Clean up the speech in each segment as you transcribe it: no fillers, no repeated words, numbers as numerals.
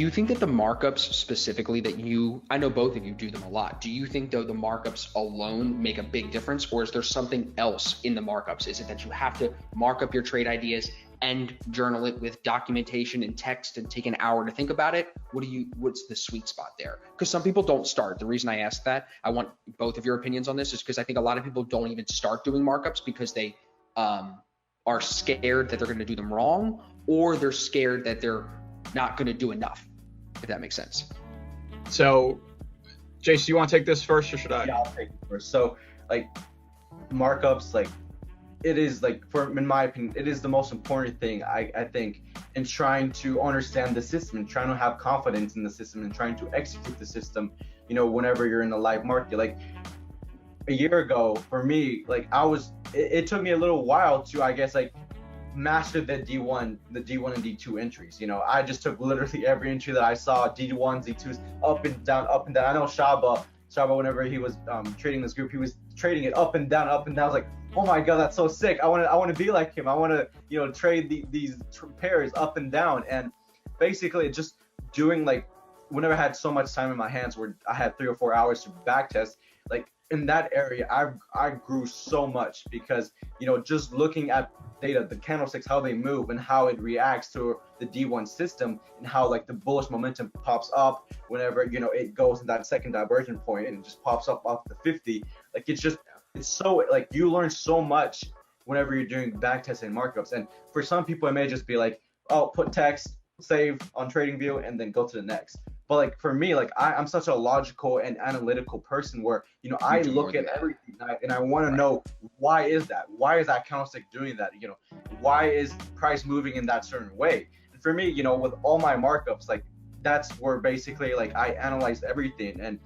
you think that the markups specifically I know both of you do them a lot. Do you think though the markups alone make a big difference, or is there something else in the markups? Is it that you have to mark up your trade ideas and journal it with documentation and text and take an hour to think about it? What's the sweet spot there? Because some people don't start. The reason I ask that, I want both of your opinions on this, is because I think a lot of people don't even start doing markups because they are scared that they're going to do them wrong, or they're scared that they're not going to do enough, if that makes sense. So, Jase, do you want to take this first, or should I? Yeah, I'll take it first. So, like, markups, like, it is, like, in my opinion, it is the most important thing, I think, in trying to understand the system and trying to have confidence in the system and trying to execute the system, whenever you're in the live market. Like, a year ago, for me, like, it took me a little while to, I guess, like, master the D1 and D2 entries. I just took literally every entry that I saw, D1s, D2s, up and down, up and down. I know Shaba, whenever he was trading this group, he was trading it up and down, up and down. I was like, oh my God, that's so sick. I want to be like him. I want to, trade these pairs up and down. And basically just doing, like, whenever I had so much time in my hands where I had 3 or 4 hours to back test, like, in that area, I grew so much because, just looking at data, the candlesticks, how they move and how it reacts to the D1 system, and how, like, the bullish momentum pops up whenever, it goes in that second divergent point and it just pops up off the 50. Like, it's so, like, you learn so much whenever you're doing back testing markups. And for some people, it may just be like, oh, put text, save on TradingView, and then go to the next. But, like, for me, like, I'm such a logical and analytical person where, I look at everything and I want to know, why is that? Why is that candlestick doing that? Why is price moving in that certain way? And for me, with all my markups, like, that's where basically, like, I analyze everything. And,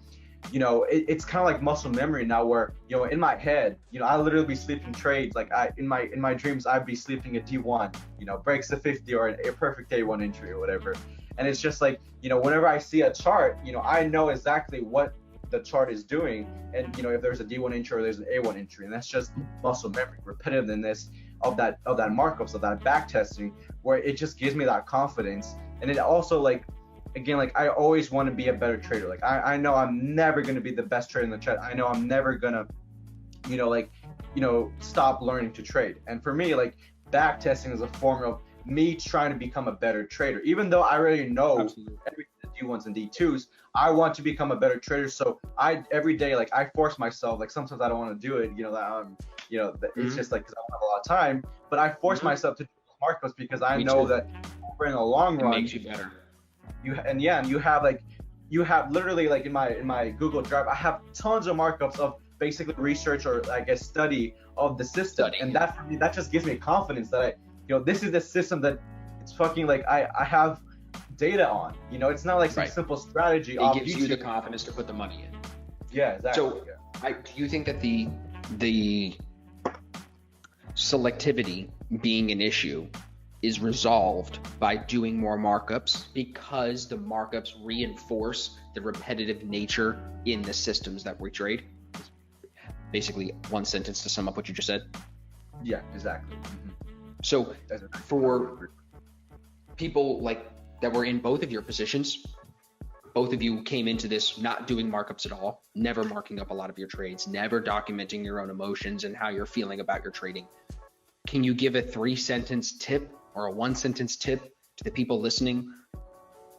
it's kind of like muscle memory now where, in my head, I literally be sleeping trades. Like, in my dreams, I'd be sleeping a D1, breaks the 50 or a perfect A1 entry or whatever. And it's just like, whenever I see a chart, I know exactly what the chart is doing. And, if there's a D1 entry or there's an A1 entry, and that's just muscle memory, repetitiveness of that markups, of that back testing, where it just gives me that confidence. And it also, like, again, like, I always want to be a better trader. Like, I know I'm never going to be the best trader in the chat. I know I'm never going to, stop learning to trade. And for me, like, back testing is a form of me trying to become a better trader. Even though I already know everything, the D1s and D2s, I want to become a better trader. So every day, like, I force myself. Like, sometimes I don't want to do it, it's just like, because I don't have a lot of time, but I force myself to do markups because I know that in the long run, it makes you better. You have literally, like, in my Google Drive, I have tons of markups of basically research or, I guess, study of the system. And that, for me, that just gives me confidence that this is the system that it's fucking, like, I have data on. It's not like some simple strategy. It gives you the confidence to put the money in. Yeah, exactly. So, do you think that the selectivity being an issue is resolved by doing more markups, because the markups reinforce the repetitive nature in the systems that we trade? Basically, one sentence to sum up what you just said. Yeah, exactly. Mm-hmm. So for people like that were in both of your positions, both of you came into this not doing markups at all, never marking up a lot of your trades, never documenting your own emotions and how you're feeling about your trading. Can you give a 3-sentence tip or a 1-sentence tip to the people listening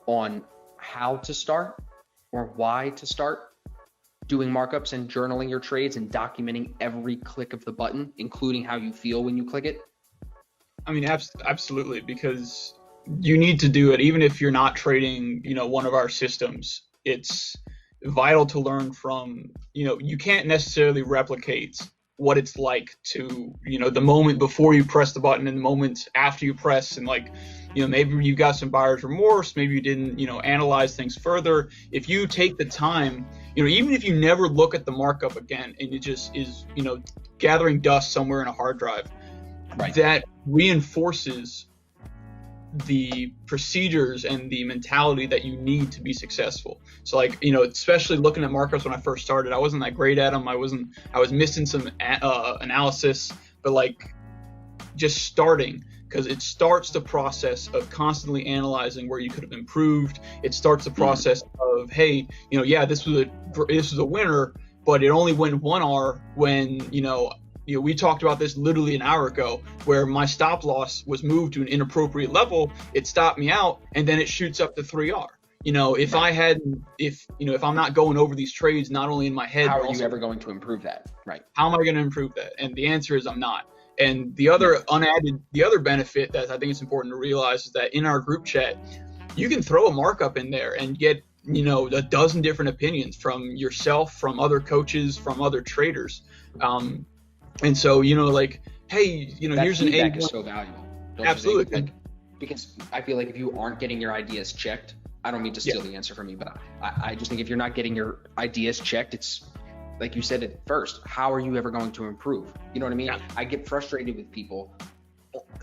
on how to start or why to start doing markups and journaling your trades and documenting every click of the button, including how you feel when you click it? I mean, absolutely, because you need to do it even if you're not trading, one of our systems. It's vital to learn from, you can't necessarily replicate what it's like to, the moment before you press the button and the moment after you press, and, like, maybe you got some buyer's remorse, maybe you didn't, analyze things further. If you take the time, even if you never look at the markup again and it just is, gathering dust somewhere in a hard drive, that reinforces the procedures and the mentality that you need to be successful. So, like, especially looking at markups when I first started, I wasn't that great at them. I was missing some analysis, but, like, just starting, because it starts the process of constantly analyzing where you could have improved. It starts the process of, hey, yeah, this was a winner, but it only went 1R when, we talked about this literally an hour ago, where my stop loss was moved to an inappropriate level. It stopped me out, and then it shoots up to 3R. If I'm not going over these trades, not only in my head, how are you ever going to improve that? Right. How am I going to improve that? And the answer is I'm not. And the other benefit that I think it's important to realize is that in our group chat, you can throw a markup in there and get, a dozen different opinions from yourself, from other coaches, from other traders. And so, hey, here's an feedback is so valuable. Absolutely. Because I feel like if you aren't getting your ideas checked, I don't mean to steal the answer from you, but I just think if you're not getting your ideas checked, it's like you said at first, how are you ever going to improve? You know what I mean? Yeah. I get frustrated with people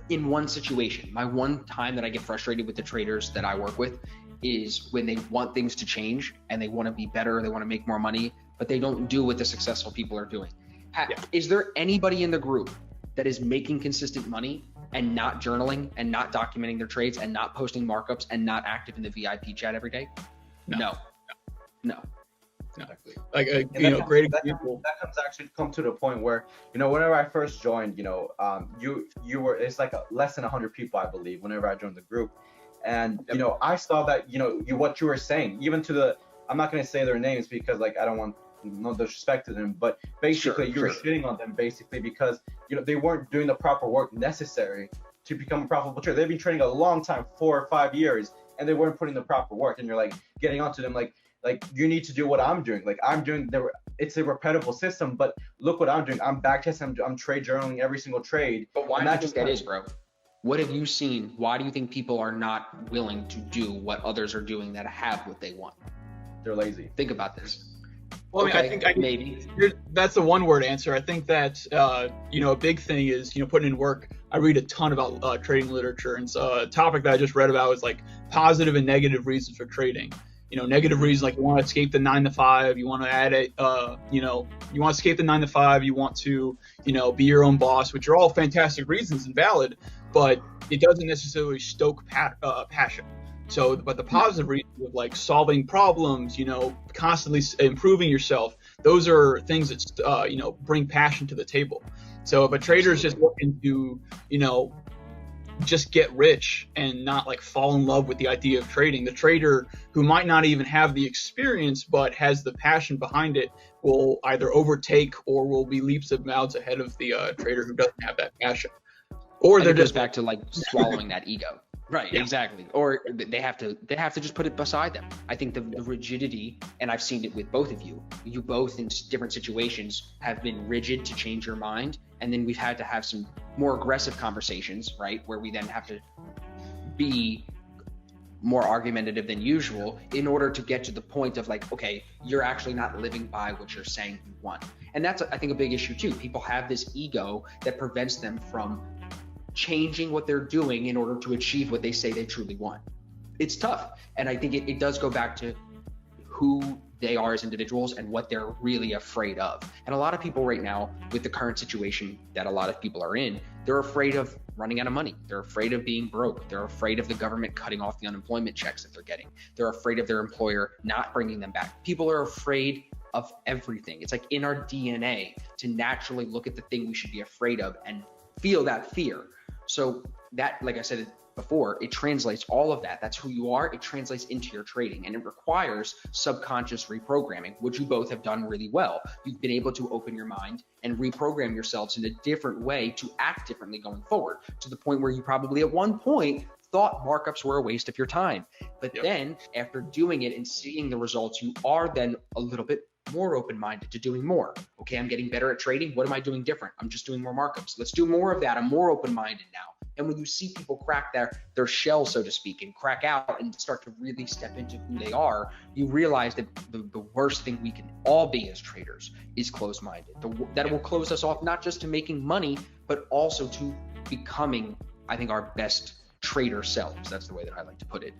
in one situation. My one time that I get frustrated with the traders that I work with is when they want things to change and they want to be better, they want to make more money, but they don't do what the successful people are doing. Is there anybody in the group that is making consistent money and not journaling and not documenting their trades and not posting markups and not active in the VIP chat every day? No. Like great example. That comes actually come to the point where, whenever I first joined, you were, it's like less than 100 people, I believe, whenever I joined the group. And, I saw that, what you were saying, even to I'm not going to say their names because I don't want no disrespect to them, but basically you were shitting on them basically because, they weren't doing the proper work necessary to become a profitable trader. They've been trading a long time, 4 or 5 years, and they weren't putting the proper work. And you're getting onto them like you need to do what I'm doing. It's a repetitive system, but look what I'm doing. I'm back testing. I'm trade journaling every single trade. But why do you think that is, bro? What have you seen? Why do you think people are not willing to do what others are doing that have what they want? They're lazy. Think about this. Well, I think maybe that's a one-word answer. I think that a big thing is putting in work. I read a ton about trading literature, and a topic that I just read about is positive and negative reasons for trading. Negative reasons you want to escape the 9 to 5, you want to add it, you want to escape the 9 to 5, you want to be your own boss, which are all fantastic reasons and valid, but it doesn't necessarily stoke passion. So, but the positive reasons of solving problems, constantly improving yourself, those are things that bring passion to the table. So if a trader is just looking to just get rich and not fall in love with the idea of trading, the trader who might not even have the experience but has the passion behind it will either overtake or will be leaps and bounds ahead of the trader who doesn't have that passion. Or they're just back to swallowing that ego. Right, yeah. Exactly. Or they have to just put it beside them. I think the rigidity, and I've seen it with both of you. You both in different situations have been rigid to change your mind, and then we've had to have some more aggressive conversations, right, where we then have to be more argumentative than usual in order to get to the point of okay, you're actually not living by what you're saying you want. And that's, I think, a big issue too. People have this ego that prevents them from changing what they're doing in order to achieve what they say they truly want. It's tough. And I think it does go back to who they are as individuals and what they're really afraid of. And a lot of people right now, with the current situation that a lot of people are in, they're afraid of running out of money. They're afraid of being broke. They're afraid of the government cutting off the unemployment checks that they're getting. They're afraid of their employer not bringing them back. People are afraid of everything. It's in our DNA to naturally look at the thing we should be afraid of and feel that fear. So that, like I said before, it translates all of that. That's who you are. It translates into your trading, and it requires subconscious reprogramming, which you both have done really well. You've been able to open your mind and reprogram yourselves in a different way to act differently going forward, to the point where you probably at one point thought markups were a waste of your time. But then after doing it and seeing the results, you are then a little bit more open-minded to doing more. Okay, I'm getting better at trading. What am I doing different? I'm just doing more markups. Let's do more of that. I'm more open-minded now. And when you see people crack their shell, so to speak, and crack out and start to really step into who they are, you realize that the worst thing we can all be as traders is closed-minded. That will close us off not just to making money, but also to becoming, I think, our best trader selves. That's the way that I like to put it.